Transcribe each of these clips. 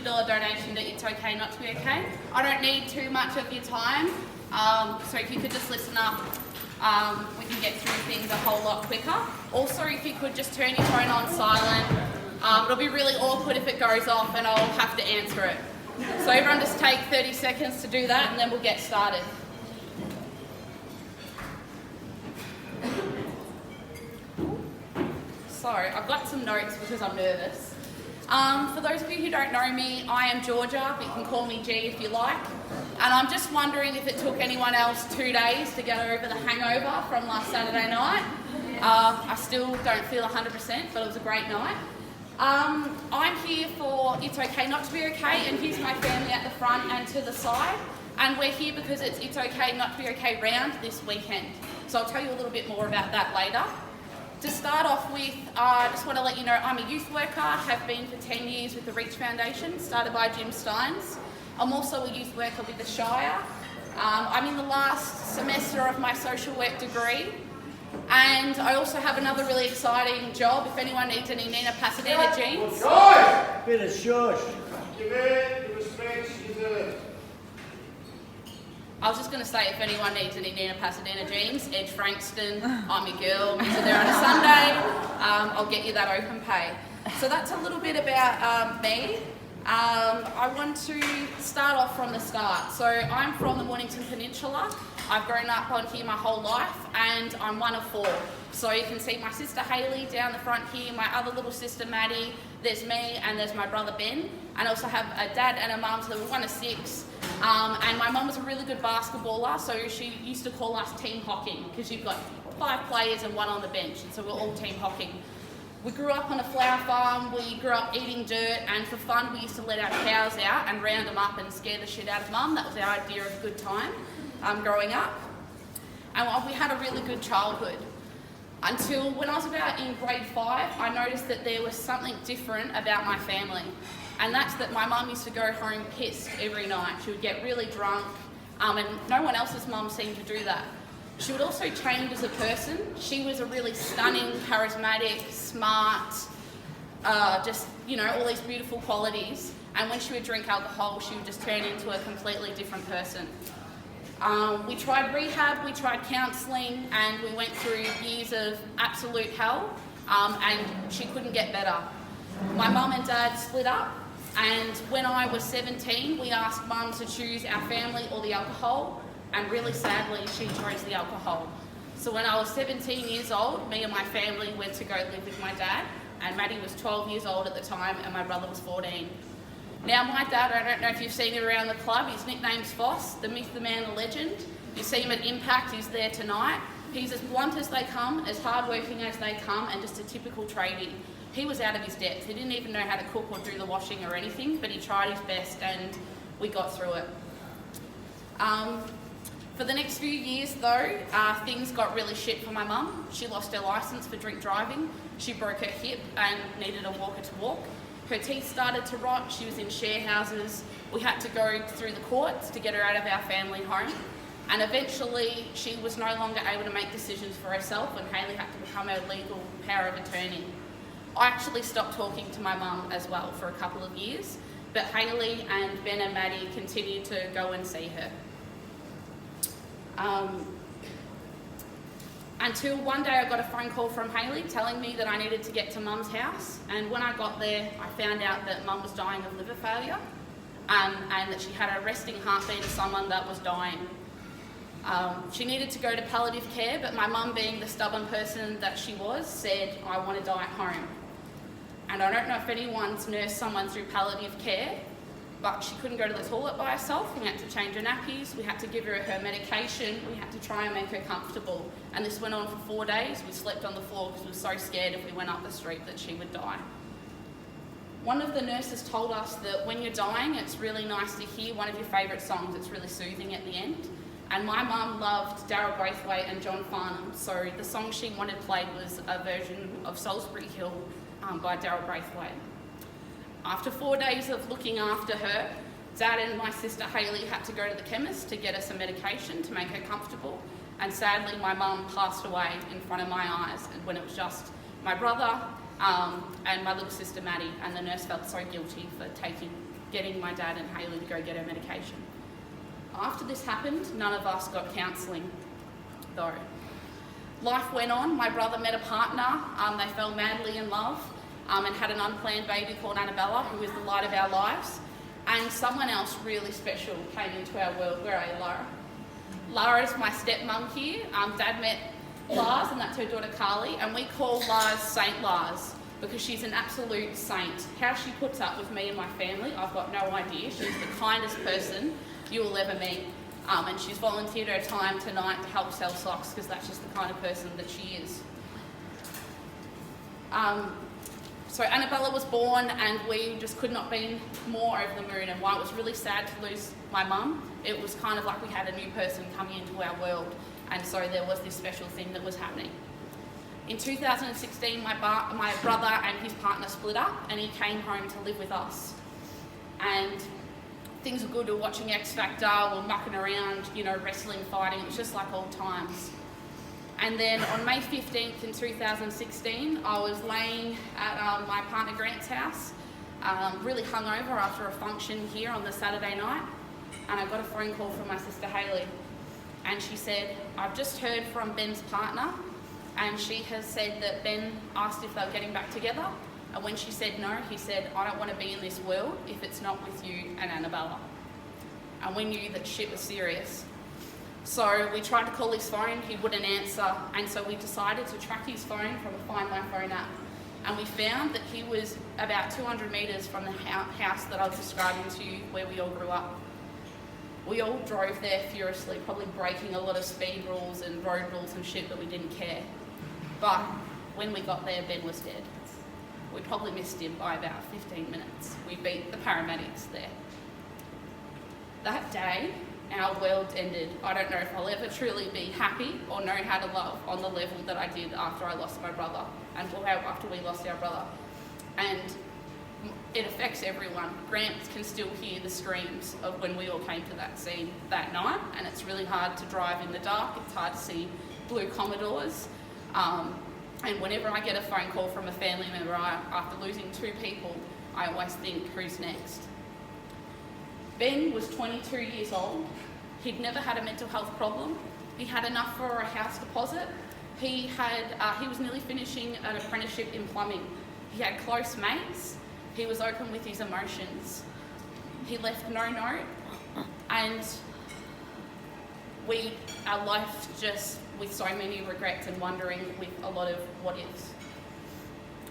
donation to It's Okay Not to Be Okay. I don't need too much of your time, so if you could just listen up, we can get through things a whole lot quicker. Also, if you could just turn your phone on silent. It'll be really awkward if it goes off and I'll have to answer it. So everyone just take 30 seconds to do that and then we'll get started. So I've got some notes because I'm nervous. For those of you who don't know me, I am Georgia, but you can call me G if you like. And I'm just wondering if it took anyone else 2 days to get over the hangover from last Saturday night. I still don't feel 100%, but it was a great night. I'm here for It's Okay Not to Be Okay, and here's my family at the front and to the side. And we're here because it's Okay Not to Be Okay round this weekend. So I'll tell you a little bit more about that later. To start off with, I just want to let you know I'm a youth worker, have been for 10 years with the Reach Foundation, started by Jim Steins. I'm also a youth worker with the Shire. I'm in the last semester of my social work degree. And I also have another really exciting job if anyone needs any Nina Pasadena jeans. Bit of shush. Give it the respect she deserves. I was just going to say if anyone needs any Nina Pasadena jeans, Edge Frankston, I'm your girl, meet you there on a Sunday, I'll get you that open pay. So that's a little bit about me. I want to start off from the start. So I'm from the Mornington Peninsula. I've grown up on here my whole life and I'm one of 4. So you can see my sister Hayley down the front here, my other little sister Maddie, there's me and there's my brother Ben. And I also have a dad and a mum, so we're one of 6. And my mum was a really good basketballer, so she used to call us team hocking because you've got 5 players and 1 on the bench, and so we're all team hocking. We grew up on a flower farm, we grew up eating dirt, and for fun we used to let our cows out and round them up and scare the shit out of mum. That was our idea of a good time growing up. And we had a really good childhood. Until when I was about in grade 5, I noticed that there was something different about my family. And that's that my mum used to go home pissed every night. She would get really drunk, and no one else's mum seemed to do that. She would also change as a person. She was a really stunning, charismatic, smart, just, all these beautiful qualities. And when she would drink alcohol, she would just turn into a completely different person. We tried rehab, we tried counselling, and we went through years of absolute hell, and she couldn't get better. My mum and dad split up, and when I was 17, we asked mum to choose our family or the alcohol, and really sadly, she chose the alcohol. So when I was 17 years old, me and my family went to go live with my dad, and Maddie was 12 years old at the time, and my brother was 14. Now my dad, I don't know if you've seen him around the club, his nickname's Foss, the myth, the man, the legend. You see him at Impact, he's there tonight. He's as blunt as they come, as hardworking as they come, and just a typical tradie. He was out of his depth. He didn't even know how to cook or do the washing or anything, but he tried his best and we got through it. For the next few years though, things got really shit for my mum. She lost her licence for drink driving. She broke her hip and needed a walker to walk. Her teeth started to rot. She was in share houses. We had to go through the courts to get her out of our family home. And eventually she was no longer able to make decisions for herself and Hayley had to become her legal power of attorney. I actually stopped talking to my mum as well for a couple of years, but Hayley and Ben and Maddie continued to go and see her. Until one day I got a phone call from Hayley telling me that I needed to get to mum's house, and when I got there I found out that mum was dying of liver failure and that she had a resting heartbeat of someone that was dying. She needed to go to palliative care, but my mum, being the stubborn person that she was, said, I want to die at home. And I don't know if anyone's nursed someone through palliative care, but she couldn't go to the toilet by herself. We had to change her nappies, we had to give her her medication, we had to try and make her comfortable. And this went on for 4 days. We slept on the floor because we were so scared if we went up the street that she would die. One of the nurses told us that when you're dying, it's really nice to hear one of your favourite songs. It's really soothing at the end. And my mum loved Daryl Braithwaite and John Farnham, so the song she wanted played was a version of Salisbury Hill by Daryl Braithwaite. After 4 days of looking after her, Dad and my sister Hayley had to go to the chemist to get her some medication to make her comfortable, and sadly my mum passed away in front of my eyes when it was just my brother and my little sister Maddie, and the nurse felt so guilty for getting my dad and Hayley to go get her medication. After this happened, none of us got counselling, though. Life went on. My brother met a partner. They fell madly in love and had an unplanned baby called Annabella, who is the light of our lives. And someone else really special came into our world. Where are you, Lara? Lara is my stepmum here. Dad met Lars, and that's her daughter Carly, and we call Lars Saint Lars because she's an absolute saint. How she puts up with me and my family, I've got no idea. She's the kindest person you will ever meet. And she's volunteered her time tonight to help sell socks because that's just the kind of person that she is. So Annabella was born and we just could not be more over the moon, and while it was really sad to lose my mum, it was kind of like we had a new person coming into our world, and so there was this special thing that was happening. In 2016, my brother and his partner split up and he came home to live with us. And things were good. We were watching X Factor, we were mucking around, wrestling, fighting. It was just like old times. And then on May 15th in 2016, I was laying at my partner Grant's house, really hungover after a function here on the Saturday night, and I got a phone call from my sister Hayley. And she said, I've just heard from Ben's partner, and she has said that Ben asked if they were getting back together, and when she said no, he said, I don't want to be in this world if it's not with you and Annabella. And we knew that shit was serious. So we tried to call his phone, he wouldn't answer, and so we decided to track his phone from a Find My Phone app. And we found that he was about 200 metres from the house that I was describing to you, where we all grew up. We all drove there furiously, probably breaking a lot of speed rules and road rules and shit, but we didn't care. But when we got there, Ben was dead. We probably missed him by about 15 minutes. We beat the paramedics there. That day, our world ended. I don't know if I'll ever truly be happy or know how to love on the level that I did after I lost my brother, and after we lost our brother. And it affects everyone. Grant can still hear the screams of when we all came to that scene that night, and it's really hard to drive in the dark. It's hard to see blue Commodores. And whenever I get a phone call from a family member after losing two people, I always think, who's next? Ben was 22 years old. He'd never had a mental health problem. He had enough for a house deposit. He was nearly finishing an apprenticeship in plumbing. He had close mates. He was open with his emotions. He left no note, and our life just with so many regrets and wondering with a lot of what ifs.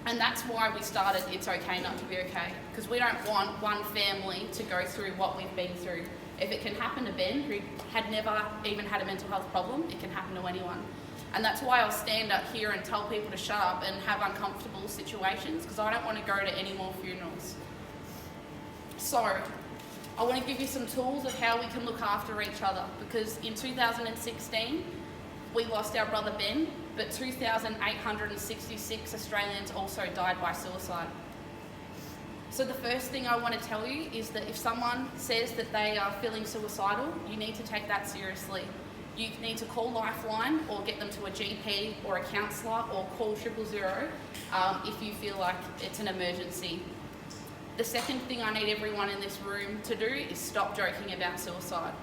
And that's why we started It's Okay Not to Be Okay, because we don't want one family to go through what we've been through. If it can happen to Ben, who had never even had a mental health problem, it can happen to anyone. And that's why I'll stand up here and tell people to shut up and have uncomfortable situations, because I don't want to go to any more funerals. So, I want to give you some tools of how we can look after each other, because in 2016, we lost our brother Ben, but 2,866 Australians also died by suicide. So the first thing I want to tell you is that if someone says that they are feeling suicidal, you need to take that seriously. You need to call Lifeline or get them to a GP or a counsellor, or call 000 if you feel like it's an emergency. The second thing I need everyone in this room to do is stop joking about suicide.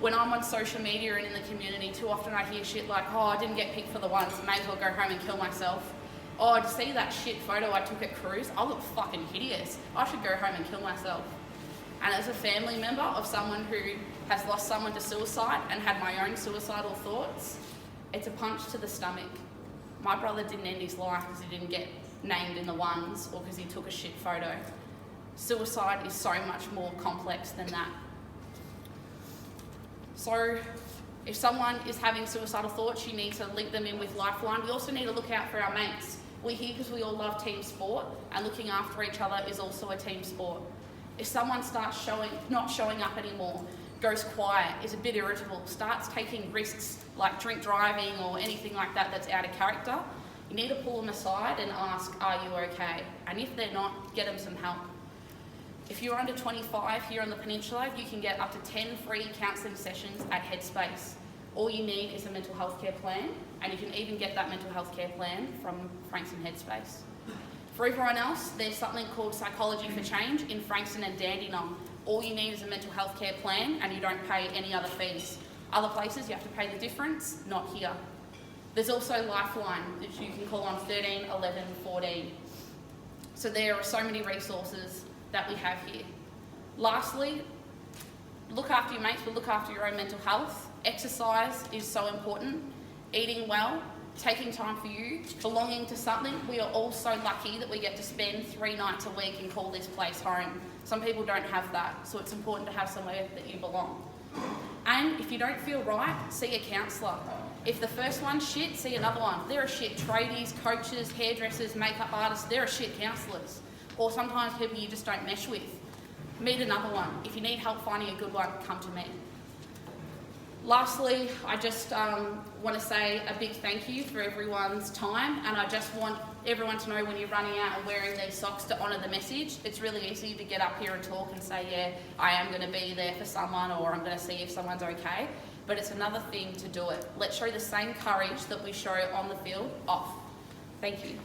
When I'm on social media and in the community, too often I hear shit like, oh, I didn't get picked for the ones, may as well go home and kill myself. Oh, did you see that shit photo I took at cruise? I look fucking hideous. I should go home and kill myself. And as a family member of someone who has lost someone to suicide and had my own suicidal thoughts, it's a punch to the stomach. My brother didn't end his life because he didn't get named in the ones or because he took a shit photo. Suicide is so much more complex than that. So if someone is having suicidal thoughts, you need to link them in with Lifeline. We also need to look out for our mates. We're here because we all love team sport, and looking after each other is also a team sport. If someone starts not showing up anymore, goes quiet, is a bit irritable, starts taking risks like drink driving or anything like that that's out of character, you need to pull them aside and ask, are you okay? And if they're not, get them some help. If you're under 25 here on the Peninsula, you can get up to 10 free counselling sessions at Headspace. All you need is a mental health care plan, and you can even get that mental health care plan from Frankston Headspace. For everyone else, there's something called Psychology for Change in Frankston and Dandenong. All you need is a mental health care plan and you don't pay any other fees. Other places you have to pay the difference, not here. There's also Lifeline, which you can call on 13, 11, 14. So there are so many resources that we have here. Lastly, look after your mates, but look after your own mental health. Exercise is so important. Eating well, taking time for you, belonging to something. We are all so lucky that we get to spend 3 nights a week and call this place home. Some people don't have that, so it's important to have somewhere that you belong. And if you don't feel right, see a counsellor. If the first one's shit, see another one. There are shit tradies, coaches, hairdressers, makeup artists, there are shit counsellors. Or sometimes people you just don't mesh with. Meet another one. If you need help finding a good one, come to me. Lastly, I just want to say a big thank you for everyone's time, and I just want everyone to know when you're running out and wearing these socks to honour the message. It's really easy to get up here and talk and say, yeah, I am going to be there for someone, or I'm going to see if someone's okay, but it's another thing to do it. Let's show the same courage that we show on the field off. Thank you.